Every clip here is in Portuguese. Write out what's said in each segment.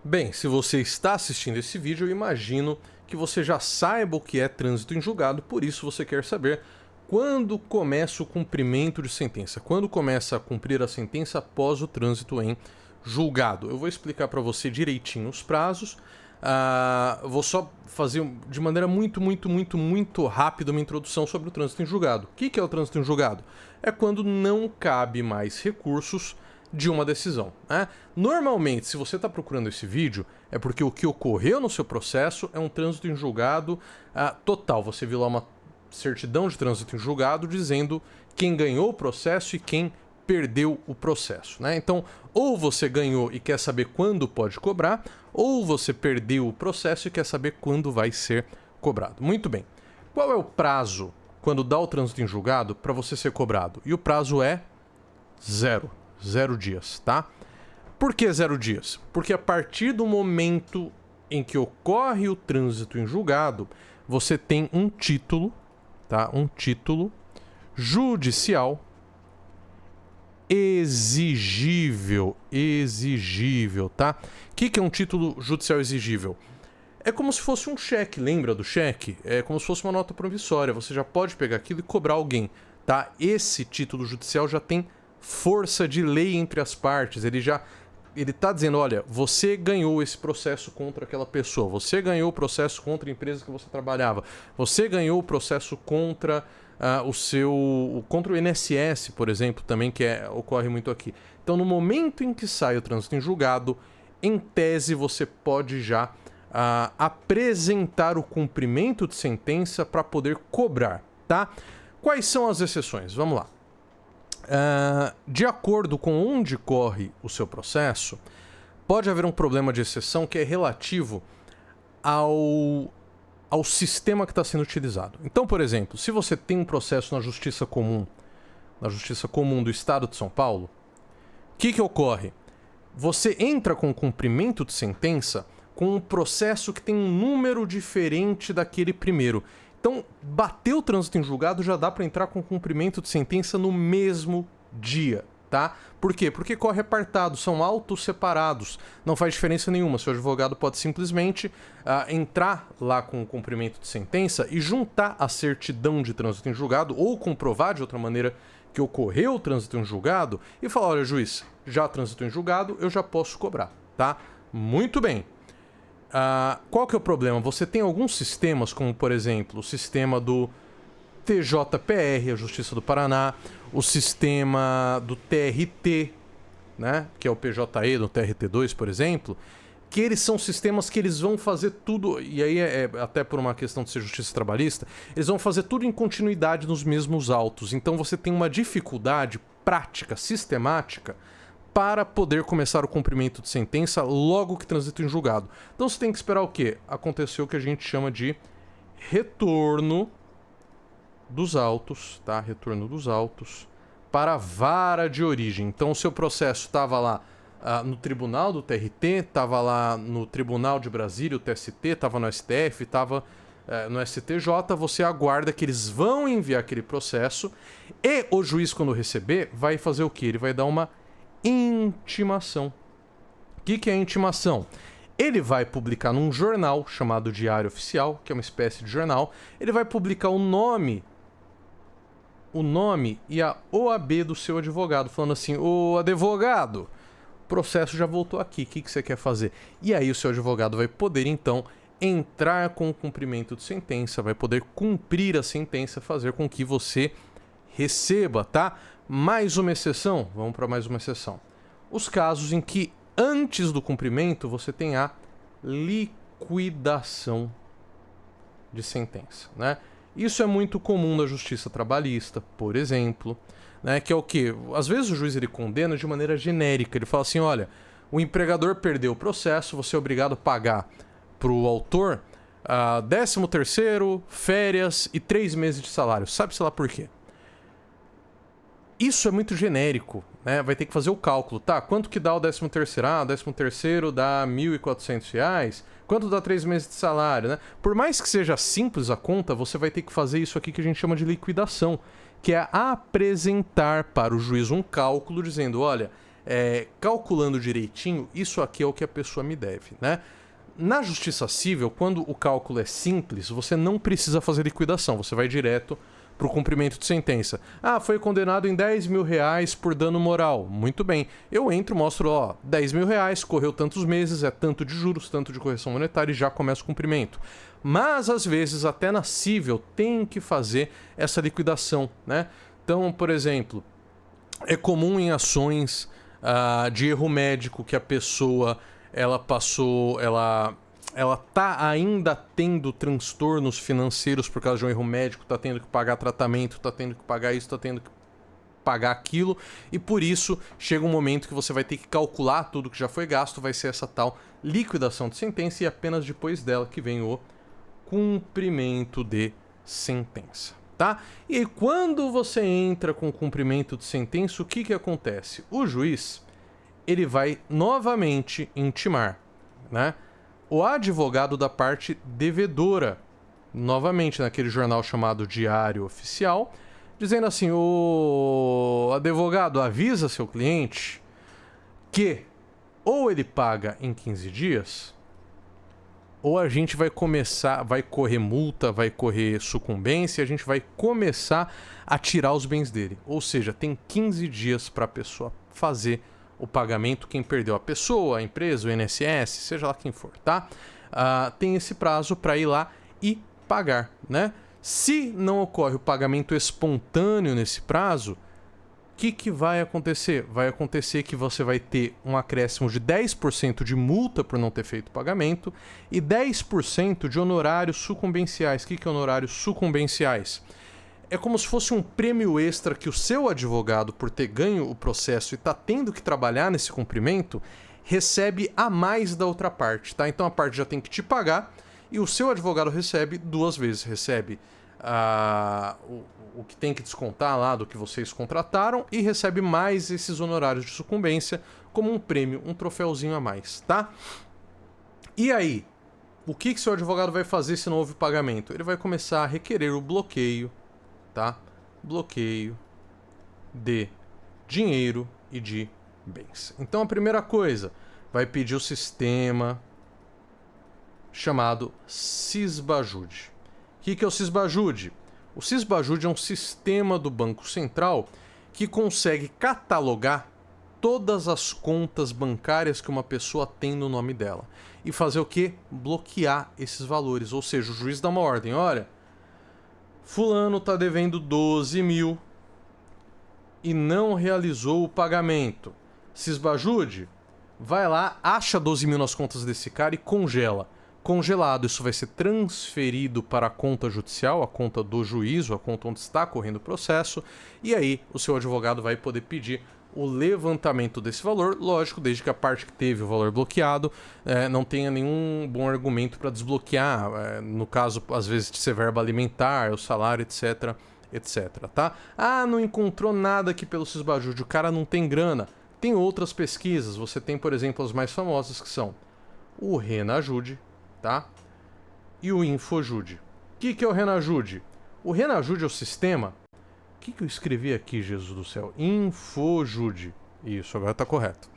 Bem, se você está assistindo esse vídeo, eu imagino que você já saiba o que é trânsito em julgado, por isso você quer saber quando começa o cumprimento de sentença, quando começa a cumprir a sentença após o trânsito em julgado. Eu vou explicar para você direitinho os prazos. Vou só fazer de maneira muito rápida uma introdução sobre o trânsito em julgado. O que é o trânsito em julgado? É quando não cabe mais recursos de uma decisão, né? Normalmente, se você está procurando esse vídeo, é porque o que ocorreu no seu processo é um trânsito em julgado total. Você viu lá uma certidão de trânsito em julgado dizendo quem ganhou o processo e quem perdeu o processo, né? Então, ou você ganhou e quer saber quando pode cobrar, ou você perdeu o processo e quer saber quando vai ser cobrado. Muito bem. Qual é o prazo quando dá o trânsito em julgado para você ser cobrado? E o prazo é 0 dias, tá? Por que 0 dias? Porque a partir do momento em que ocorre o trânsito em julgado, você tem um título, tá? Um título judicial exigível, tá? O que é um título judicial exigível? É como se fosse um cheque, lembra do cheque? É como se fosse uma nota promissória, você já pode pegar aquilo e cobrar alguém, tá? Esse título judicial já tem força de lei entre as partes, ele tá dizendo, olha, você ganhou esse processo contra aquela pessoa, você ganhou o processo contra a empresa que você trabalhava, você ganhou o processo contra contra o INSS, por exemplo, também, que ocorre muito aqui. Então, no momento em que sai o trânsito em julgado, em tese você pode já apresentar o cumprimento de sentença para poder cobrar, tá? Quais são as exceções? Vamos lá. De acordo com onde corre o seu processo, pode haver um problema de exceção que é relativo ao sistema que está sendo utilizado. Então, por exemplo, se você tem um processo na Justiça Comum do Estado de São Paulo, o que ocorre? Você entra com o cumprimento de sentença com um processo que tem um número diferente daquele primeiro. Então, bateu o trânsito em julgado, já dá para entrar com cumprimento de sentença no mesmo dia, tá? Por quê? Porque corre apartado, são autos separados, não faz diferença nenhuma. Seu advogado pode simplesmente entrar lá com o cumprimento de sentença e juntar a certidão de trânsito em julgado ou comprovar de outra maneira que ocorreu o trânsito em julgado e falar, olha, juiz, já transitou em julgado, eu já posso cobrar, tá? Muito bem. Qual que é o problema? Você tem alguns sistemas, como por exemplo o sistema do TJPR, a Justiça do Paraná, o sistema do TRT, né, que é o PJE do TRT2, por exemplo, que eles são sistemas que eles vão fazer tudo, e aí até por uma questão de ser justiça trabalhista, eles vão fazer tudo em continuidade nos mesmos autos. Então você tem uma dificuldade prática, sistemática, para poder começar o cumprimento de sentença logo que transita em julgado. Então você tem que esperar o quê? Aconteceu o que a gente chama de retorno dos autos, tá? Retorno dos autos para a vara de origem. Então o seu processo estava lá no tribunal do TRT, estava lá no Tribunal de Brasília, o TST, estava no STF, estava no STJ, você aguarda que eles vão enviar aquele processo e o juiz, quando receber, vai fazer o quê? Ele vai dar uma intimação. O que é intimação? Ele vai publicar num jornal chamado Diário Oficial, que é uma espécie de jornal. Ele vai publicar o nome e a OAB do seu advogado, falando assim, ô advogado, o processo já voltou aqui, o que você quer fazer? E aí o seu advogado vai poder, então, entrar com o cumprimento de sentença, vai poder cumprir a sentença, fazer com que você receba, tá? Mais uma exceção, vamos para mais uma exceção. Os casos em que antes do cumprimento você tem a liquidação de sentença, né? Isso é muito comum na justiça trabalhista, por exemplo, né? Que é o quê? Às vezes o juiz ele condena de maneira genérica, ele fala assim, olha, o empregador perdeu o processo, você é obrigado a pagar para o autor 13º, férias e 3 meses de salário. Sabe-se lá por quê? Isso é muito genérico, né? Vai ter que fazer o cálculo, tá? Quanto que dá o 13º? O 13º dá R$ 1.400. Quanto dá 3 meses de salário, né? Por mais que seja simples a conta, você vai ter que fazer isso aqui que a gente chama de liquidação, que é apresentar para o juiz um cálculo dizendo, olha, calculando direitinho, isso aqui é o que a pessoa me deve, né? Na justiça civil, quando o cálculo é simples, você não precisa fazer liquidação, você vai direto para o cumprimento de sentença. Ah, foi condenado em 10 mil reais por dano moral. Muito bem. Eu entro, mostro, 10 mil reais, correu tantos meses, é tanto de juros, tanto de correção monetária e já começa o cumprimento. Mas, às vezes, até na civil, tem que fazer essa liquidação, né? Então, por exemplo, é comum em ações de erro médico que a pessoa, ela tá ainda tendo transtornos financeiros por causa de um erro médico, tá tendo que pagar tratamento, tá tendo que pagar isso, tá tendo que pagar aquilo, e por isso chega um momento que você vai ter que calcular tudo que já foi gasto, vai ser essa tal liquidação de sentença, e apenas depois dela que vem o cumprimento de sentença, tá? E aí, quando você entra com cumprimento de sentença, o que acontece? O juiz, ele vai novamente intimar, né, o advogado da parte devedora, novamente naquele jornal chamado Diário Oficial, dizendo assim: o advogado avisa seu cliente que ou ele paga em 15 dias, ou a gente vai correr multa, vai correr sucumbência, a gente vai começar a tirar os bens dele. Ou seja, tem 15 dias para a pessoa fazer o pagamento, quem perdeu, a pessoa, a empresa, o INSS, seja lá quem for, tá? Tem esse prazo para ir lá e pagar, né? Se não ocorre o pagamento espontâneo nesse prazo, o que vai acontecer? Vai acontecer que você vai ter um acréscimo de 10% de multa por não ter feito o pagamento e 10% de honorários sucumbenciais. O que é honorários sucumbenciais? É como se fosse um prêmio extra que o seu advogado, por ter ganho o processo e está tendo que trabalhar nesse cumprimento, recebe a mais da outra parte, tá? Então a parte já tem que te pagar e o seu advogado recebe 2 vezes. Recebe o que tem que descontar lá do que vocês contrataram e recebe mais esses honorários de sucumbência como um prêmio, um troféuzinho a mais, tá? E aí, o que seu advogado vai fazer se não houve pagamento? Ele vai começar a requerer o bloqueio, tá? Bloqueio de dinheiro e de bens. Então a primeira coisa, vai pedir o sistema chamado Sisbajude. O que é o Sisbajude? O Sisbajude é um sistema do Banco Central que consegue catalogar todas as contas bancárias que uma pessoa tem no nome dela e fazer o quê? Bloquear esses valores. Ou seja, o juiz dá uma ordem: olha, fulano está devendo 12 mil e não realizou o pagamento. Sisbajude, vai lá, acha 12 mil nas contas desse cara e congela. Congelado, isso vai ser transferido para a conta judicial, a conta do juízo, a conta onde está correndo o processo, e aí o seu advogado vai poder pedir o levantamento desse valor, lógico, desde que a parte que teve o valor bloqueado não tenha nenhum bom argumento para desbloquear, no caso, às vezes, de ser verba alimentar, o salário, etc, tá? Não encontrou nada aqui pelo Sisbajude, o cara não tem grana. Tem outras pesquisas, você tem, por exemplo, as mais famosas, que são o Renajude, tá? E o Infojude. O que é o Renajude? O Renajude é o sistema... O que eu escrevi aqui, Jesus do céu? Infojude. Isso, agora tá correto.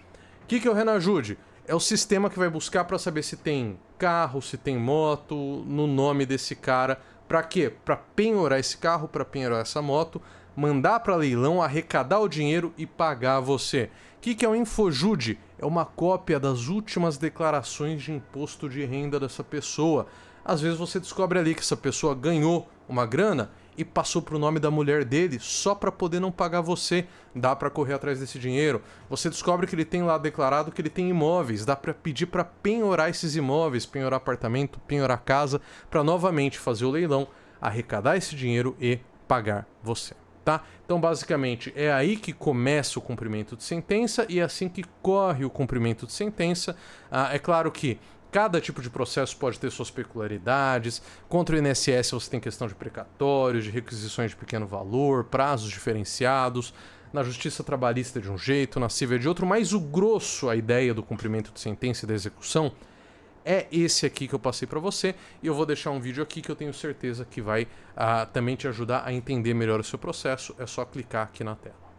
O que é o Renajude? É o sistema que vai buscar para saber se tem carro, se tem moto no nome desse cara. Para quê? Para penhorar esse carro, para penhorar essa moto, mandar para leilão, arrecadar o dinheiro e pagar você. O que é o Infojude? É uma cópia das últimas declarações de imposto de renda dessa pessoa. Às vezes você descobre ali que essa pessoa ganhou uma grana e passou pro nome da mulher dele só para poder não pagar você. Dá para correr atrás desse dinheiro. Você descobre que ele tem lá declarado que ele tem imóveis. Dá para pedir para penhorar esses imóveis, penhorar apartamento, penhorar casa, para novamente fazer o leilão, arrecadar esse dinheiro e pagar você. Tá? Então, basicamente, é aí que começa o cumprimento de sentença e é assim que corre o cumprimento de sentença. É claro que cada tipo de processo pode ter suas peculiaridades. Contra o INSS você tem questão de precatórios, de requisições de pequeno valor, prazos diferenciados. Na justiça trabalhista é de um jeito, na civil é de outro, mas o grosso, a ideia do cumprimento de sentença e da execução, é esse aqui que eu passei para você, e eu vou deixar um vídeo aqui que eu tenho certeza que vai também te ajudar a entender melhor o seu processo. É só clicar aqui na tela.